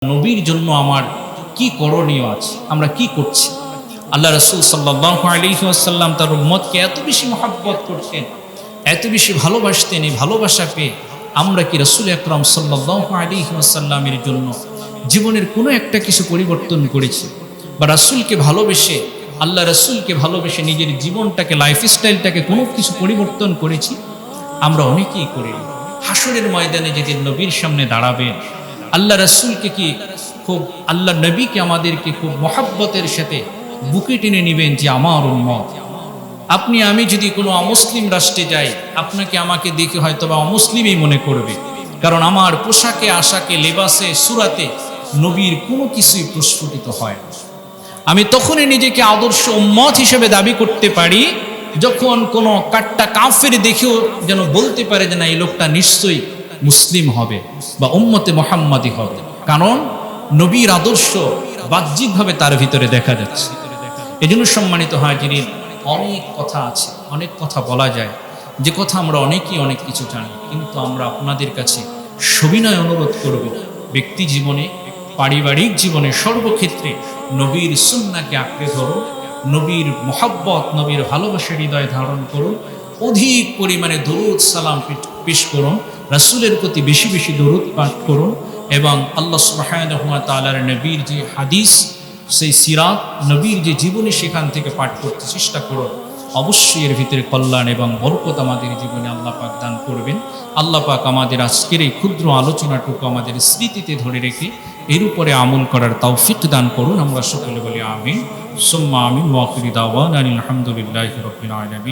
নবীর জন্য আমার কি করণীয় আছে, আমরা কি করছি। আল্লাহ রাসূল সাল্লাল্লাহু আলাইহি ওয়াসাল্লাম তার উম্মতকে এত বেশি মহব্বত করতেন, এত বেশি ভালোবাসতেন। এই ভালোবাসা পেয়ে আমরা কি রাসূল আকরাম সাল্লাল্লাহু আলাইহি ওয়াসাল্লামের জন্য জীবনের কোনো একটা কিছু পরিবর্তন করেছি? বা রাসূলকে ভালোবেসে, আল্লাহ রাসূলকে ভালোবেসে নিজের জীবনটাকে, লাইফস্টাইলটাকে কোনো কিছু পরিবর্তন করেছি? আমরা অনেকেই করি। হাসরের ময়দানে যেদিন নবীর সামনে দাঁড়াবেন, আল্লাহ রাসূলকে কি খুব, আল্লাহ নবীকে আমাদেরকে খুব মহব্বতের সাথে বুকে টেনে নেবেন যে আমার উম্মত। আপনি আমি যদি কোনো অমুসলিম রাষ্ট্রে যাই, আপনাকে আমাকে দেখে হয়তো বা অমুসলিমই মনে করবে, কারণ আমার পোশাকে, আশাকে, লেবাসে, সুরাতে নবীর কোনো কিছুই প্রস্ফুটিত হয় না। আমি তখনই নিজেকে আদর্শ উম্মত হিসেবে দাবি করতে পারি যখন কোনো কাট্টা কাফের দেখেও যেন বলতে পারে যে না, এই লোকটা নিশ্চয়ই মুসলিম হবে বা উম্মতে মুহাম্মাদি হবে, কারণ নবীর আদর্শ বাহ্যিকভাবে তার ভিতরে দেখা যাচ্ছে। এজন্য সম্মানিত হাজিরিন, অনেক কথা আছে, অনেক কথা বলা যায়, যে কথা আমরা অনেকেই অনেক কিছু জানি, কিন্তু আমরা আপনাদের কাছে সবিনয় অনুরোধ করব, ব্যক্তি জীবনে, পারিবারিক জীবনে, সর্বক্ষেত্রে নবীর সুন্নাহকে আঁকড়ে ধরুন, নবীর মুহাব্বত, নবীর ভালোবাসা হৃদয়ে ধারণ করুন, অধিক পরিমাণে দরুদ সালাম পেশ করুন, রাসূলের প্রতি বেশি বেশি দরুদ পাঠ করুন, এবং আল্লাহ সুবহানাহু ওয়া তাআলার নবীর যে হাদিস, সেই সিরাত, নবীর যে জীবনী, সেখান থেকে পাঠ করতে চেষ্টা করুন। অবশ্যই এর ভিতরে কল্যাণ এবং বরকত আমাদের জীবনে আল্লাহ পাক দান করবেন। আল্লাহ পাক আমাদের আজকের এই ক্ষুদ্র আলোচনাটুকু আমাদের স্মৃতিতে ধরে রেখে এর উপরে আমল করার তৌফিক দান করুন। আমরা সকলে বলি আমিন, সুম্মা আমিন। ওয়া আখিরু দাওয়ানা আলহামদুলিল্লাহি রাব্বিল আলামিন।